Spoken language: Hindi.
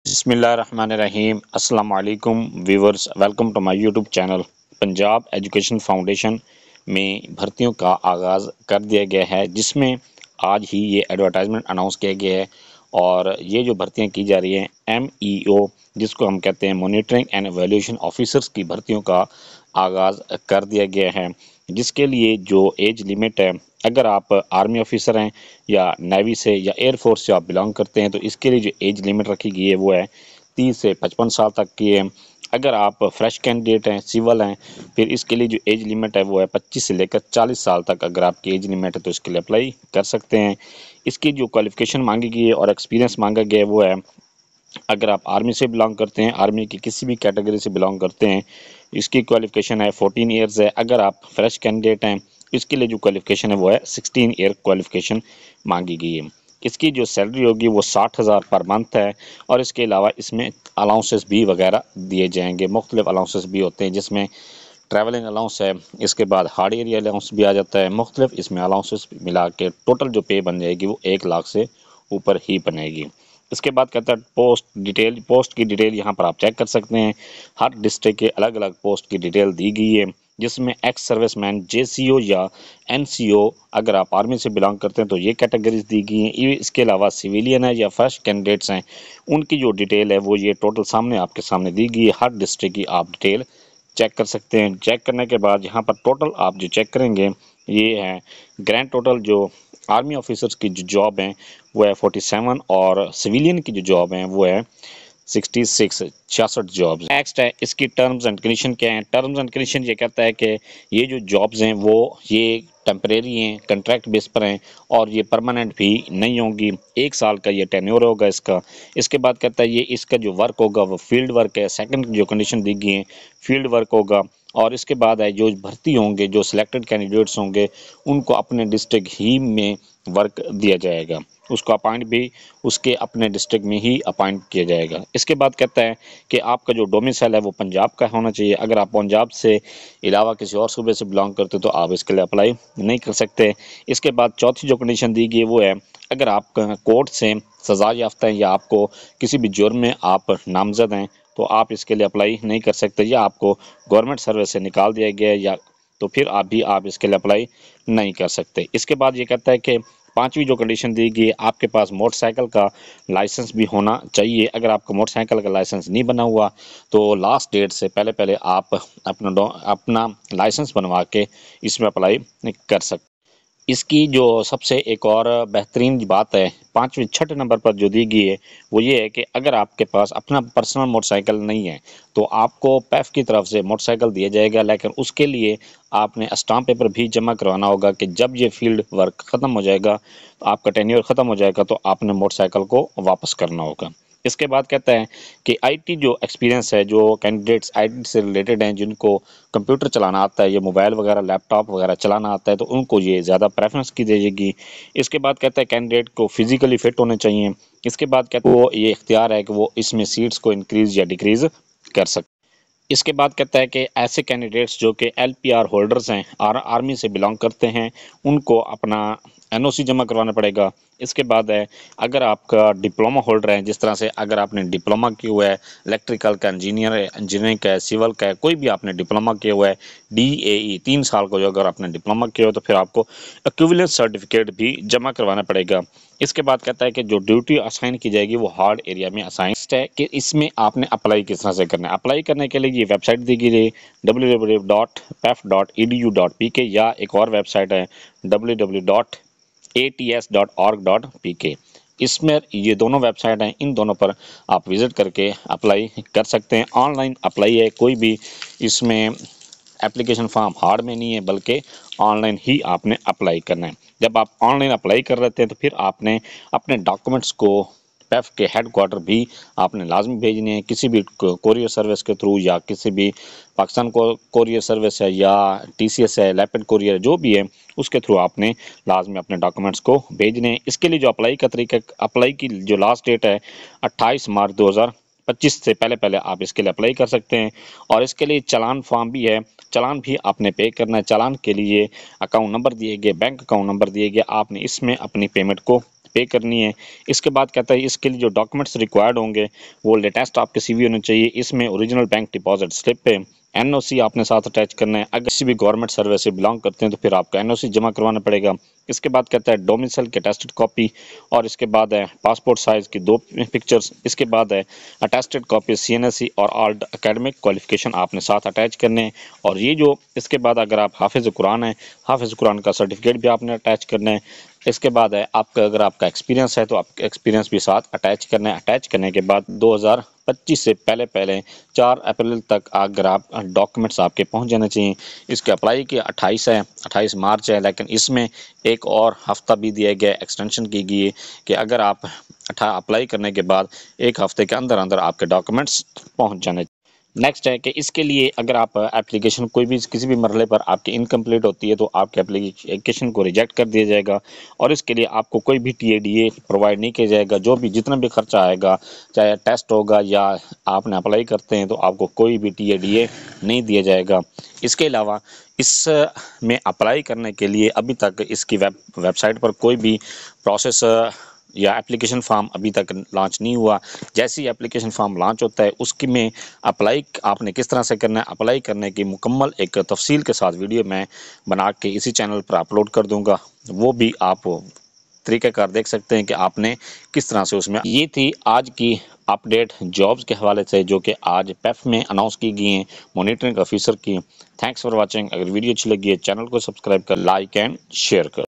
बिस्मिल्लाहिर्रहमानिर्रहीम। अस्सलाम वालेकुम viewers, welcome to my YouTube channel. Punjab education foundation में भर्तियों का आगाज़ कर दिया गया है, जिसमें आज ही ये एडवर्टाइजमेंट अनाउंस किया गया है। और ये जो भर्तियां की जा रही हैं MEO, जिसको हम कहते हैं मॉनिटरिंग एंड एवेल्यूएशन ऑफिसर्स की भर्तियों का आगाज़ कर दिया गया है, जिसके लिए जो एज लिमिट है, अगर आप आर्मी ऑफिसर हैं या नेवी से या एयरफोर्स से आप बिलोंग करते हैं तो इसके लिए जो एज लिमिट रखी गई है वो है 30 से 55 साल तक की है। अगर आप फ्रेश कैंडिडेट हैं, सिविल हैं, फिर इसके लिए जो एज लिमिट है वो है 25 से लेकर 40 साल तक। अगर आपकी एज लिमिट है तो इसके लिए अप्लाई कर सकते हैं। इसकी जो क्वालिफिकेशन मांगी गई है और एक्सपीरियंस मांगा गया है वो है, अगर आप आर्मी से बिलोंग करते हैं, आर्मी की किसी भी कैटेगरी से बिलोंग करते हैं, इसकी क्वालिफिकेशन है 14 ईयर्स है। अगर आप फ्रेश कैंडिडेट हैं, इसके लिए जो क्वालिफिकेशन है वो है 16 ईयर क्वालिफिकेशन मांगी गई है। इसकी जो सैलरी होगी वो 60,000 पर मंथ है। और इसके अलावा इसमें अलाउंसेस भी वगैरह दिए जाएंगे। मुख्तलिफ अलाउंसेस भी होते हैं, जिसमें ट्रैवलिंग अलाउंस है, इसके बाद हार्ड एरिया अलाउंस भी आ जाता है। मुख्तलिफ इसमें अलाउंसेस मिला के टोटल जो पे बन जाएगी वो 1 लाख से ऊपर ही बनेगी। इसके बाद कहता है पोस्ट की डिटेल यहाँ पर आप चेक कर सकते हैं। हर डिस्ट्रिक्ट के अलग अलग पोस्ट की डिटेल दी गई है, जिसमें एक्स सर्विसमैन, JCO या NCO, अगर आप आर्मी से बिलोंग करते हैं तो ये कैटेगरीज दी गई हैं। इसके अलावा सिविलियन है या फर्स्ट कैंडिडेट्स हैं, उनकी जो डिटेल है वो ये टोटल सामने आपके सामने दी गई है। हर डिस्ट्रिक्ट की आप डिटेल चेक कर सकते हैं। चेक करने के बाद यहाँ पर टोटल आप जो चेक करेंगे ये है ग्रैंड टोटल। जो आर्मी ऑफिसर्स की जो जॉब हैं वो है 47 और सिविलियन की जो जॉब हैं वो है 66 जॉब्स। नेक्स्ट है इसकी टर्म्स एंड कंडीशन क्या है। टर्म्स एंड कंडीशन ये कहता है कि ये जो जॉब्स हैं वो ये टेम्परेरी हैं, कंट्रैक्ट बेस पर हैं और ये परमानेंट भी नहीं होंगी। 1 साल का ये टेन्योर होगा इसका। इसके बाद कहता है ये इसका जो वर्क होगा वो फील्ड वर्क है। सेकंड जो कंडीशन दी गई है फील्ड वर्क होगा। और इसके बाद है जो भर्ती होंगे, जो सिलेक्टेड कैंडिडेट्स होंगे, उनको अपने डिस्ट्रिक्ट ही में वर्क दिया जाएगा। उसको अपॉइंट भी उसके अपने डिस्ट्रिक्ट में ही अपॉइंट किया जाएगा। इसके बाद कहता है कि आपका जो डोमिसाइल है वो पंजाब का होना चाहिए। अगर आप पंजाब से अलावा किसी और सूबे से बिलोंग करते हो तो आप इसके लिए अप्लाई नहीं कर सकते। इसके बाद चौथी जो कंडीशन दी गई है वो है, अगर आप कोर्ट से सजा याफ्ता हैं या आपको किसी भी जुर्म में आप नामजद हैं तो आप इसके लिए अप्लाई नहीं कर सकते, या आपको गवर्नमेंट सर्विस से निकाल दिया गया है या तो फिर आप इसके लिए अप्लाई नहीं कर सकते। इसके बाद ये कहता है कि पांचवी जो कंडीशन दी गई है, आपके पास मोटरसाइकिल का लाइसेंस भी होना चाहिए। अगर आपका मोटरसाइकिल का लाइसेंस नहीं बना हुआ तो लास्ट डेट से पहले पहले आप अपना लाइसेंस बनवा के इसमें अप्लाई कर सकते। इसकी जो सबसे एक और बेहतरीन बात है, छठे नंबर पर जो दी गई है वो ये है कि अगर आपके पास अपना पर्सनल मोटरसाइकिल नहीं है तो आपको पैफ की तरफ से मोटरसाइकिल दिया जाएगा, लेकिन उसके लिए आपने स्टाम्प पेपर भी जमा करवाना होगा कि जब ये फील्ड वर्क ख़त्म हो जाएगा, आपका टेन्योर ख़त्म हो जाएगा तो आपने मोटरसाइकिल को वापस करना होगा। इसके बाद कहता है कि IT जो एक्सपीरियंस है, जो कैंडिडेट्स IT से रिलेटेड हैं, जिनको कंप्यूटर चलाना आता है, ये मोबाइल वगैरह लैपटॉप वगैरह चलाना आता है, तो उनको ये ज़्यादा प्रेफरेंस की जाएगी। इसके बाद कहता है कैंडिडेट को फिजिकली फिट होने चाहिए। इसके बाद कहता है वो ये इख्तियार है कि वो इसमें सीट्स को इंक्रीज़ या डिक्रीज़ कर सकते। इसके बाद कहता है कि ऐसे कैंडिडेट्स जो कि LPR होल्डर्स हैं, आर्मी से बिलोंग करते हैं, उनको अपना NOC जमा करवाना पड़ेगा। इसके बाद है, अगर आपका डिप्लोमा होल्डर है, जिस तरह से अगर आपने डिप्लोमा किया हुआ है, इलेक्ट्रिकल का, इंजीनियरिंग का है, सिविल का है, कोई भी आपने डिप्लोमा किया हुआ है, DAE 3 साल का जो अगर आपने डिप्लोमा किया हो तो फिर आपको इक्विवेलेंस सर्टिफिकेट भी जमा करवाना पड़ेगा। इसके बाद कहता है कि जो ड्यूटी असाइन की जाएगी वो हार्ड एरिया में असाइन है। कि इसमें आपने अप्लाई किस तरह से करना है। अप्लाई करने के लिए ये वेबसाइट दी गई है www.pef.edu.pk, या एक और वेबसाइट है www.ats.org.pk। इसमें ये दोनों वेबसाइट हैं, इन दोनों पर आप विज़िट करके अप्लाई कर सकते हैं। ऑनलाइन अप्लाई है, कोई भी इसमें एप्लीकेशन फॉर्म हार्ड में नहीं है, बल्कि ऑनलाइन ही आपने अप्लाई करना है। जब आप ऑनलाइन अप्लाई कर रहे थे तो फिर आपने अपने डॉक्यूमेंट्स को पैफ के हेड क्वार्टर भी आपने लाजमी भेजने हैं, किसी भी कोरियर सर्विस के थ्रू या किसी भी पाकिस्तान को कोरियर सर्विस है या TCS है, रैपिड कोरियर जो भी है, उसके थ्रू आपने लाजमी अपने डॉक्यूमेंट्स को भेजने हैं। इसके लिए जो अप्लाई की जो लास्ट डेट है 28 मार्च 2025 से पहले पहले आप इसके लिए अप्लाई कर सकते हैं। और इसके लिए चालान फॉर्म भी है, चालान भी आपने पे करना है। चालान के लिए अकाउंट नंबर दिए गए, बैंक अकाउंट नंबर दिए गए, आपने इसमें अपनी पेमेंट को पे करनी है। इसके बाद कहता है इसके लिए जो डॉक्यूमेंट्स रिक्वायर्ड होंगे वो लेटेस्ट आपके CV होने चाहिए। इसमें ओरिजिनल बैंक डिपॉजिट स्लिप है, NOC आपने साथ अटैच करना है। अगर किसी भी गवर्नमेंट सर्विस से बिलोंग करते हैं तो फिर आपका NOC जमा करवाना पड़ेगा। इसके बाद कहता है डोमिसाइल की अटेस्टेड कॉपी, और इसके बाद है पासपोर्ट साइज़ की 2 पिक्चर्स। इसके बाद है अटेस्टेड कॉपी CNSE और ऑल एकेडमिक क्वालिफिकेशन आपने साथ अटैच करने हैं। और ये जो इसके बाद अगर आप हाफिज़ कुरान है, हाफिज़ कुरान का सर्टिफिकेट भी आपने अटैच करना है। इसके बाद है आपका अगर आपका एक्सपीरियंस है तो आपका एक्सपीरियंस भी साथ अटैच करना है। अटैच करने के बाद 2025 से पहले 4 अप्रैल तक अगर आप डॉक्यूमेंट्स आपके पहुंच जाने चाहिए। इसके अप्लाई की 28 मार्च है, लेकिन इसमें एक और हफ्ता भी दिया गया है, एक्सटेंशन की गई है कि अगर आप अप्लाई करने के बाद 1 हफ्ते के अंदर अंदर आपके डॉक्यूमेंट्स पहुँच जाने। नेक्स्ट है कि इसके लिए अगर आप एप्लीकेशन कोई भी किसी भी मरहले पर आपकी इनकम्प्लीट होती है तो आपके एप्लीकेशन को रिजेक्ट कर दिया जाएगा, और इसके लिए आपको कोई भी TADA प्रोवाइड नहीं किया जाएगा। जो भी जितना भी खर्चा आएगा, चाहे टेस्ट होगा या आपने अप्लाई करते हैं, तो आपको कोई भी TADA नहीं दिया जाएगा। इसके अलावा इस में अप्लाई करने के लिए अभी तक इसकी वेबसाइट पर कोई भी प्रोसेस या एप्लीकेशन फॉर्म अभी तक लॉन्च नहीं हुआ। जैसे ही एप्लीकेशन फॉर्म लॉन्च होता है उसकी में अप्लाई आपने किस तरह से करना है, अप्लाई करने की मुकम्मल एक तफसील के साथ वीडियो मैं बना के इसी चैनल पर अपलोड कर दूंगा। वो भी आप तरीक़ाकार देख सकते हैं कि आपने किस तरह से उसमें। ये थी आज की अपडेट जॉब्स के हवाले से जो कि आज PEF में अनाउंस की गई हैं मॉनिटरिंग ऑफिसर की। Thanks for watching. अगर वीडियो अच्छी लगी है चैनल को सब्सक्राइब कर, लाइक एंड शेयर कर।